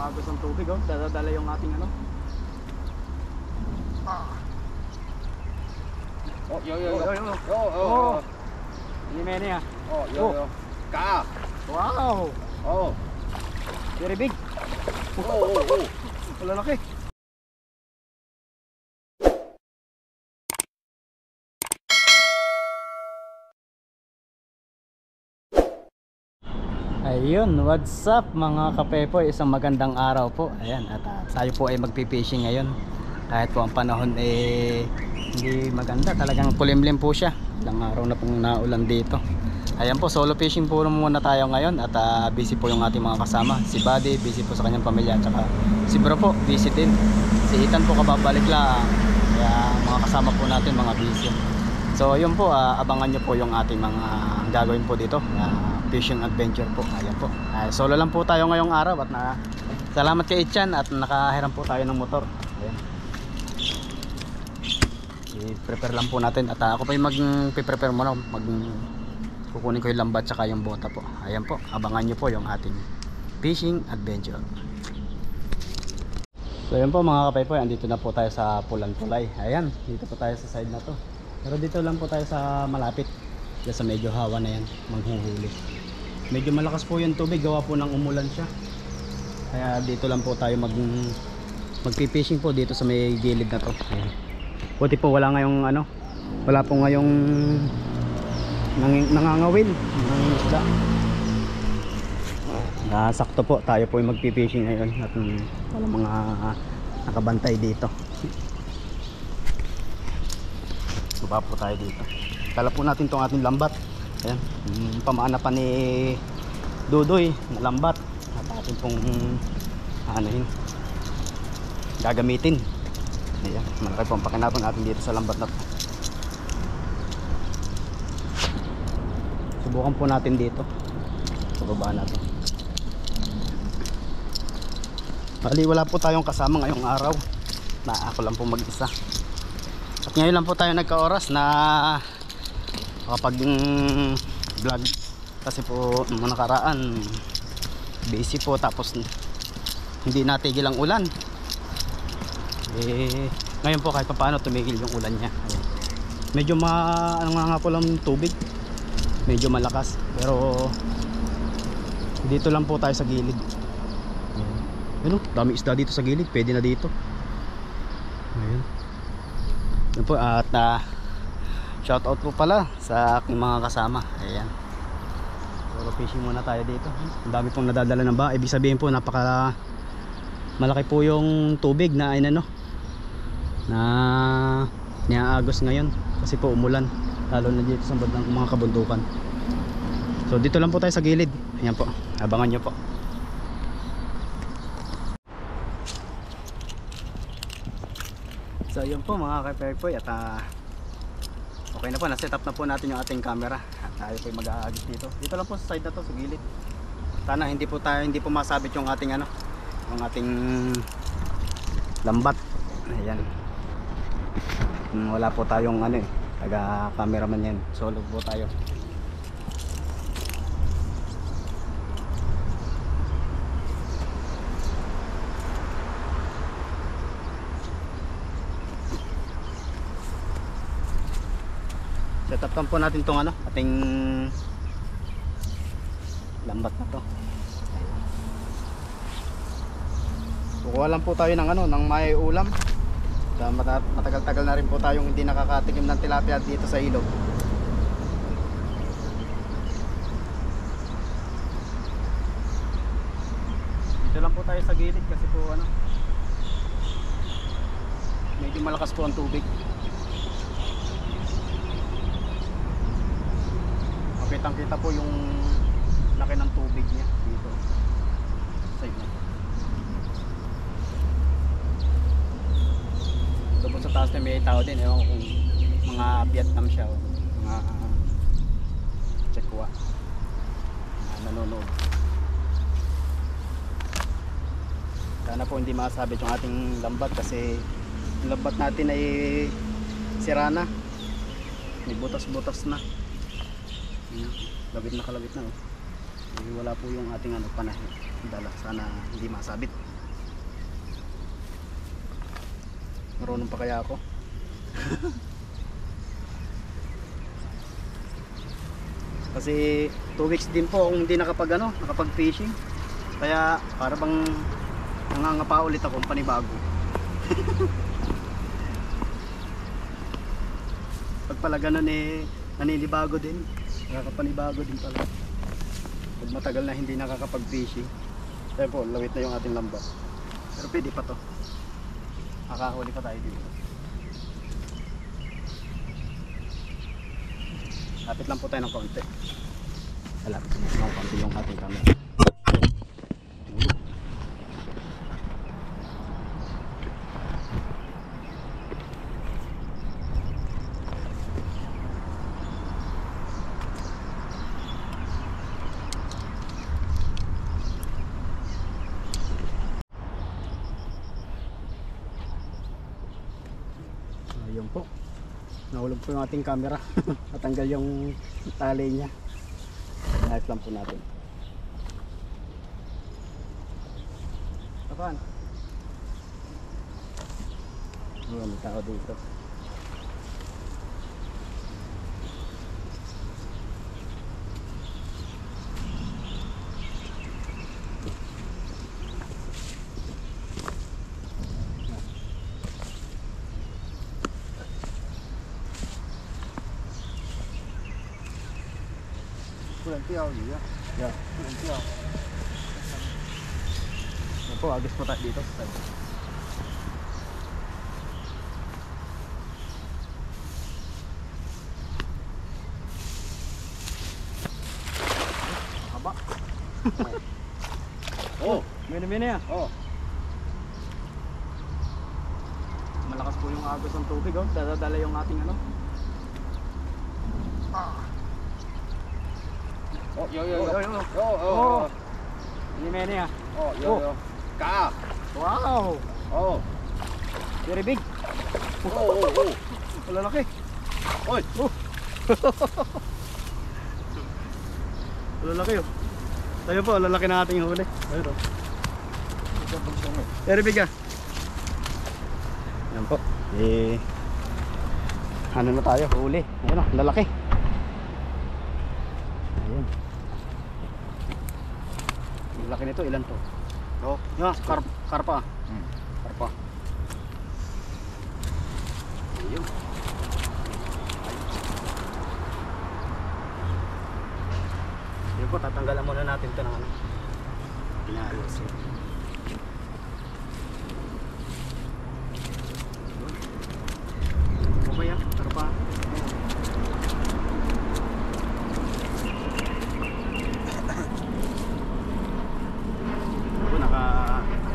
Agos ang tubig, oh. Dadala yung ating ano. Oh, yo. Oh. Ini mene ya. Oh, yo. Ka. Wow. Oh. Very big. Oh. Wala laki. Ayun, what's up mga kapepoy, isang magandang araw po. Ayan, at tayo po ay magpipishing ngayon. Kahit po ang panahon hindi maganda, talagang kulimlim po siya. Ilang araw na pong naulan dito. Ayan po, solo fishing po muna tayo ngayon. At busy po yung ating mga kasama. Si Buddy, busy po sa kanyang pamilya. At saka si Bro po, busy din. Si Ethan po kababalik lang. Kaya mga kasama po natin, mga busy. So yun po, abangan nyo po yung ating mga gagawin po dito, fishing adventure po. Ayan po, solo lang po tayo ngayong araw. At salamat kay Ichan at nakahiram po tayo ng motor. Ayan, i-prepare lang po natin. At ako pa yung mag-prepare muna, kukunin ko yung lambat saka yung bota po. Ayan po, abangan nyo po yung ating fishing adventure. So yun po mga kapay po, andito na po tayo sa Pulan Tulay. Ayan, dito po tayo sa side na to. Pero dito lang po tayo sa malapit, dito sa medyo hawa na yan, manghuhuli. Medyo malakas po yung tubig, gawa po ng umulan siya. Kaya dito lang po tayo magpipishing po dito sa may gilid na to. Ayan. Buti po wala ngayong wala po ngayong nangangawil ng isda. Sakto po tayo po yung magpipishing ngayon at walang mga nakabantay dito. Baba po tayo dito. Tala po natin itong ating lambat. Ayan, pamaana pa ni Dudoy na lambat at atin pong gagamitin. Ayan, malaki po ang pakinabang natin dito sa lambat na to. Subukan po natin dito sa baba natin. Bali wala po tayong kasama ngayong araw, na ako lang po mag-isa. At ngayon lang po tayo nagka-oras na kapag vlog, kasi po nung nakaraan busy po, tapos hindi natigil ang ulan. Ngayon po kahit paano tumigil yung ulan niya. Medyo nga po lang tubig, medyo malakas, pero dito lang po tayo sa gilid. Ayun, dami isda dito sa gilid, pwede na dito. Ayun. Yun po, at shout out po pala sa aking mga kasama. Ayan, solo fishing muna tayo dito. Ang dami pong nadadala ng ba. Ibig sabihin po napaka malaki po yung tubig na na niaagos ngayon kasi po umulan, lalo na dito sa bandang mga kabundukan. So dito lang po tayo sa gilid. Ayan po, abangan nyo po. So yun po mga ka-Perpoy, at okay na po, na-set up na po natin yung ating camera. At tayo po mag-aagis dito. Dito lang po sa side na to, sa gilid. Sana hindi po masabit yung ating yung ating lambat. Ayan. Wala po tayong taga-cameraman yan. Solo po tayo. Set up lang po natin itong ating lambat na to. Kukuha lang po tayo ng may ulam. Matagal-tagal na rin po tayong hindi nakakatikim ng tilapia dito sa ilog. Dito lang po tayo sa gilid kasi po medyo malakas po ang tubig. Kitang-kita po yung laki ng tubig niya dito side na. Ito po sa taas na may tao din, ewan ko kung mga Vietnam siya o mga Chekwa na nanonood. Sana po hindi masabit yung ating lambat kasi yung lambat natin ay sira na, may butas-butas na. Labit na kalabit na. Wala po yung ating panahe. dala, sana hindi masabit. Marunong pa kaya ako? Kasi 2 weeks din po akong hindi nakapag fishing. Kaya para bang nangangapa ulit ako panibago. Pag pala ganun naninibago din. Nakakapanibago din pala. Pag matagal na hindi nakakapag fishing. Kaya po, lawit na yung ating lamba. Pero pwede pa to. Nakahuli pa tayo dito. Lapit lang po tayo ng konti. Lapit ng konti yung ating camera. Ayun po. Nahulog po yung ating camera. Natanggal yung tali niya. Ayos lang po natin. Kapan? May tao dito. Yeah. Yan po, agis po tayo dito. Haba. Oh, mini-mini ah. Oh. Malakas po yung agos ng tubig, oh. Dadala yung ating ano. Oh, yo yo yo. Oh, yo, yo. Oh, oh. Oh. Mini-mini ah. Oh, yo Oh. yo. Ka. Wow! Oh. Very big. Oh, oh, oh. Wala laki. Oy. Oh. Wala laki oh. Tayo po, lalaki na ating huli. Ayun oh. Very big ah. Yan po. Ano na tayo? Huli. Ayun oh, lalaki. Ayun. Yung laki nito, ilan to? Oh. Yeah, karpa. Karpa. Ayun. Ayun po, tatanggalan muna natin ito ng ano. Pinaayos. Okay yan, karpa.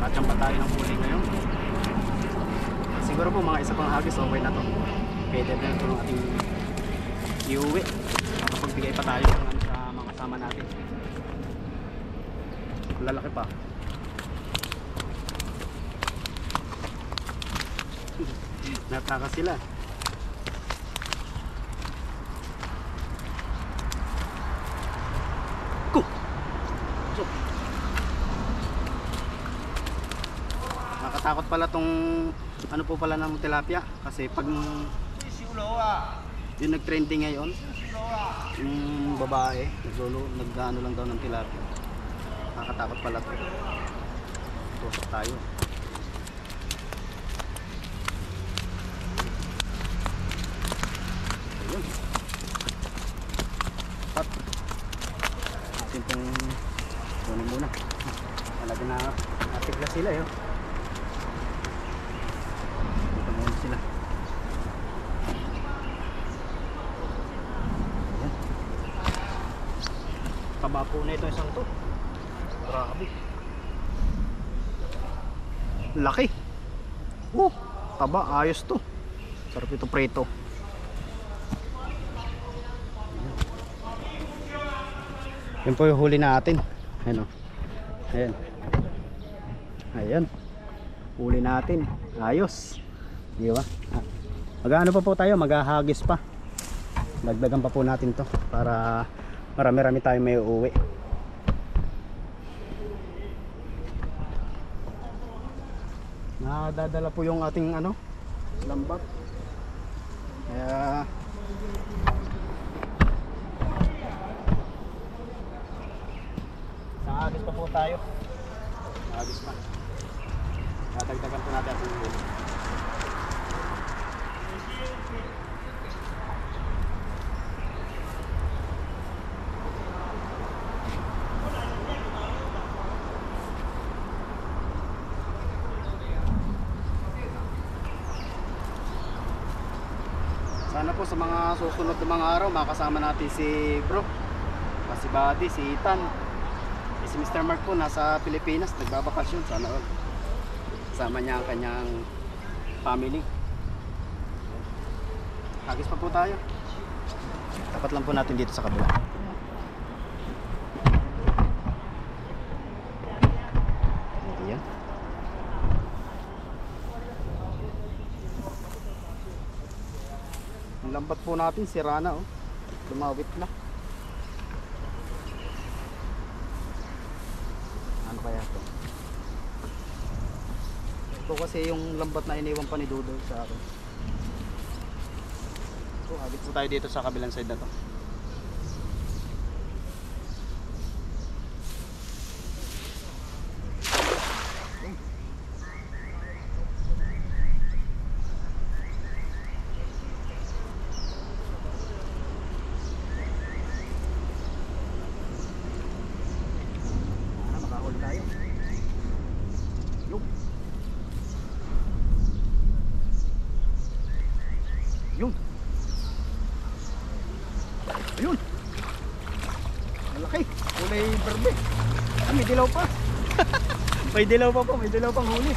Nakachamba tayo ng huli ngayon. Siguro po mga isa pang hagis okay na to. Pwede na ito ng ating iuwi. Makapagbigay pa tayo ng ano sa mga kasama natin. Lalaki pa. Nataka sila. Go! So, nakatakot pala tong ano po pala ng tilapia kasi pag yung nag-trending ngayon yung babae nag-ano lang daw ng tilapia, nakatakot pala to. Tusok tayo. Ayun. At atin pong kunin muna. Talaga na natigla sila yun. Dito muna sila. Ayan. Taba po na ito isang to. Grabe. Laki. Taba, ayos to. Sarap ito preto. Yan po yung huli natin. Ayan o. Ayan. Ayan. Huli natin. Ayos. Di ba? Mag-ano pa po tayo? Maghahagis pa. Dagdagan pa po natin to para marami-rami tayo may uuwi. Nadadala po yung ating ano, lambat. Kaya agis pa po tayo. Agis pa. Tatagdagan po natin ating huli. Sana po sa mga susunod na mga araw makasama natin si bro, si Buddy, si Ethan, si Mr. Mark po nasa Pilipinas nagbabakasyon. Sana all kasama niya ang kanyang family. Hagis pa po tayo. Tapat lang po natin dito sa kabila. Ayan. Ang lambat po natin sira na oh. Lumawit na. Ano kaya to? Ito kasi yung lambat na iniwan pa ni Dudoy sa akin. So, hagit po tayo dito sa kabilang side na to. Yun. Ayun. Malaki. Kulay berde. Ah, may dilaw pa. May dilaw pa po. May dilaw pang huli.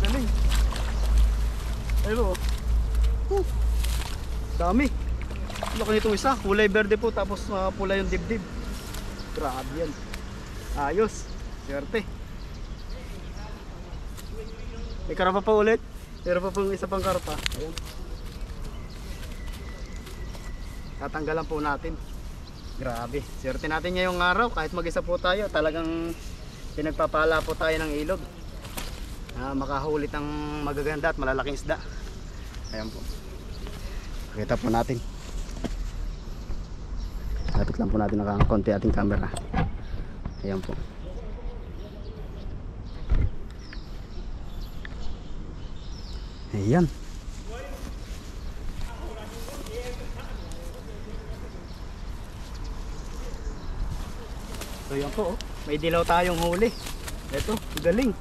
Galing. Ayun o. Dami. Laki nitong isa. Kulay berde po. Tapos pula yung dibdib. Grabe yan. Ayos. Swerte. May karapa pa ulit. Meron pa pong isa pang karpa. Ayun. Tatanggalan po natin. Grabe, swerte natin ngayong araw. Kahit mag-isa po tayo, talagang pinagpapala po tayo ng ilog. Makahulit ng magaganda at malalaking isda. Ayan po. Pakita po natin. Lapit lang po natin ng konti ating camera. Ayan po. Ayan. So yan po, oh. May dilaw tayong huli. Ito, galing.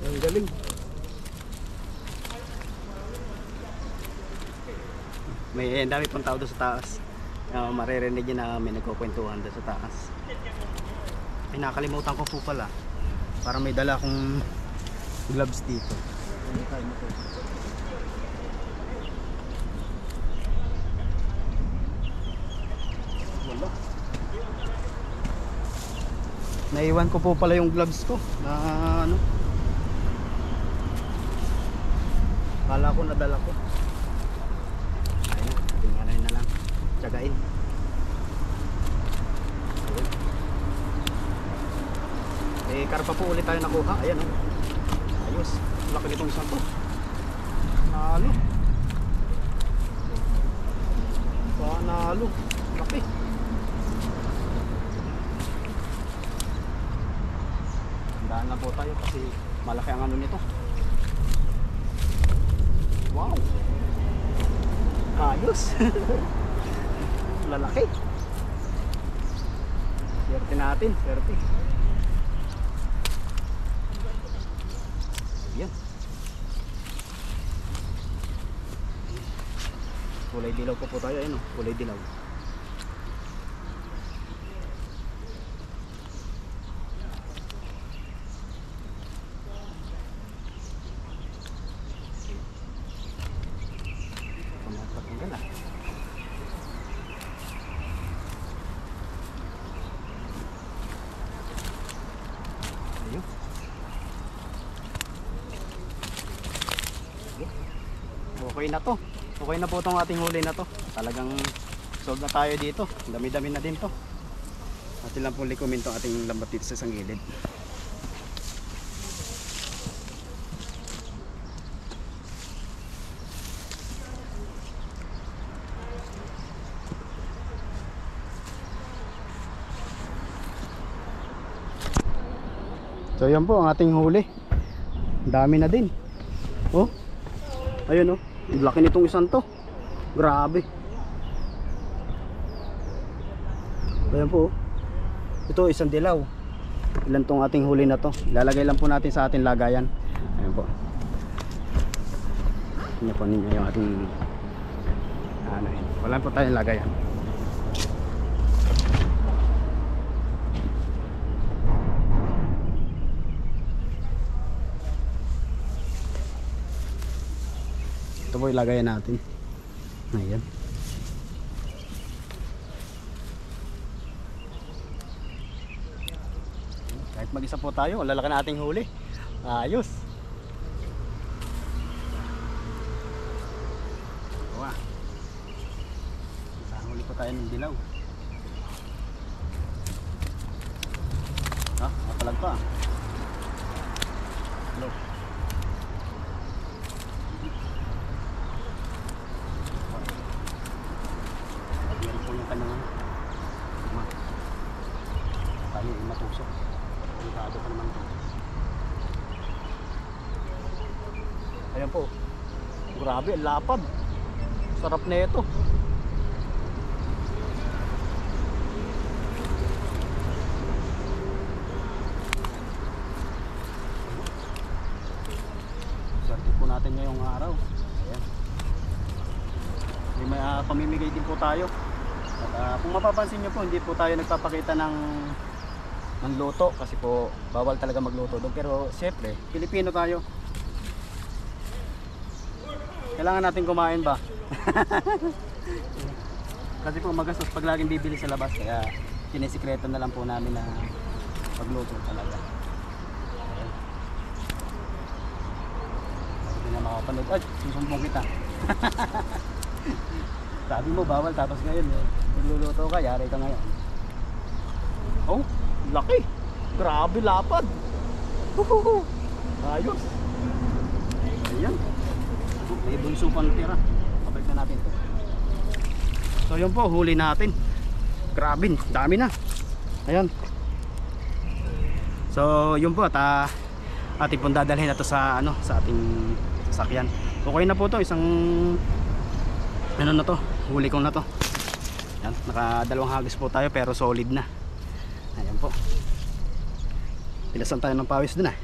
Ang galing. May dami pang tao doon sa taas. Maririnig yun na may nagkukwentuhan doon sa taas. Ay, nakalimutan ko po pala. Para may dala akong gloves dito. Wala. Naiwan ko po pala yung gloves ko na ano. Kala ko nadala ko. Ayun, tingnan na lang. Tsagain. Ayun. Eh, karpa po ulit tayo nakuha. Ayan oh. Ayos. Laki nitong isang to. Panalo. Panalo. Laki. Tandaan na po tayo kasi malaki ang ano nito. Wow. Ayos. Lalaki. Swerte natin. Swerte. Yan. Kulay dilaw po tayo. Ayun o. Kulay dilaw. Okay na to. Okay na po itong ating huli na to. Talagang sold na tayo dito. Dami-dami na din to. Atin lang pong likumin itong ating lambat dito sa isang gilid. So yan po ang ating huli. Dami na din. Oh. Ayun oh. Ang laki nitong isang to. Grabe. Ayan po. Ito isang dilaw. Ilan tong ating huli na to. Ilalagay lang po natin sa ating lagayan. Ayan po. Tingnan po ninyo yung ating ano eh. Wala po tayong lagayan. Ito po ilagayan natin. Ayan. Kahit mag-isa po tayo, lalaki na ating huli. Ayos. Wow. Huli po tayo ng dilaw. Ah, mapalag pa. Hello. Yan po yung kanyang tayo yung matusok. Delikado pa naman ito. Ayan po. Grabe, ang lapad. Sarap na ito. Swerte po natin ngayong araw. Ayan. May pamimigay din po tayo. At kung mapapansin nyo po, hindi po tayo nagpapakita ng luto kasi po bawal talaga magluto doon, pero syempre Pilipino tayo, kailangan natin kumain ba? Kasi po magastos pag laging bibili sa labas, kaya sinisikreto na lang po namin na pagluto talaga. Ayan. Hindi na makapanood. Ay, susumbong kita. Sabi mo bawal, tapos ngayon magluluto ka, yari ka ngayon. Oh, laki. Grabe lapad. Ayos. Ayan. May bunso pang tira. Pabalik na natin ito. So yun po, huli natin. Grabe, dami na. Ayan. So yun po, at ating pong dadalhin na to sa sa ating sasakyan. Okay na po to, isang ano na to, huli ko na to. Ayan, nakadalawang hagis po tayo pero solid na. Ayan po. Pilasan tayo ng pawis dun ah.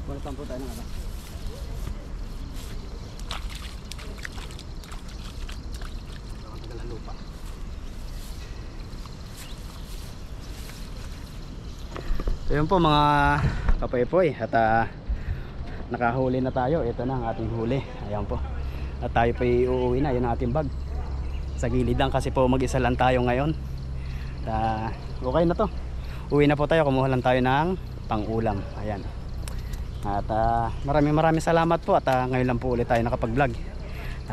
Wala po tayo ng ano. Nakatagal ang lupa. So yun po mga kapoy-poy. At nakahuli na tayo. Ito na ang ating huli. Ayan po. At tayo po uuwi na. Yun ang ating bag. Sa gilid lang kasi po mag-isa lang tayo ngayon. Okay na to. Uwi na po tayo, kumuha lang tayo ng pang-ulam. Ayan. At maraming salamat po at ngayon lang po ulit tayo nakapag-vlog.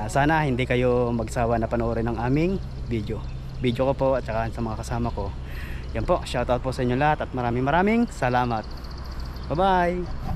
Sana hindi kayo magsawa na panoorin ng aming video ko po at saka sa mga kasama ko. Yan po, shoutout po sa inyo lahat at maraming salamat. Bye bye.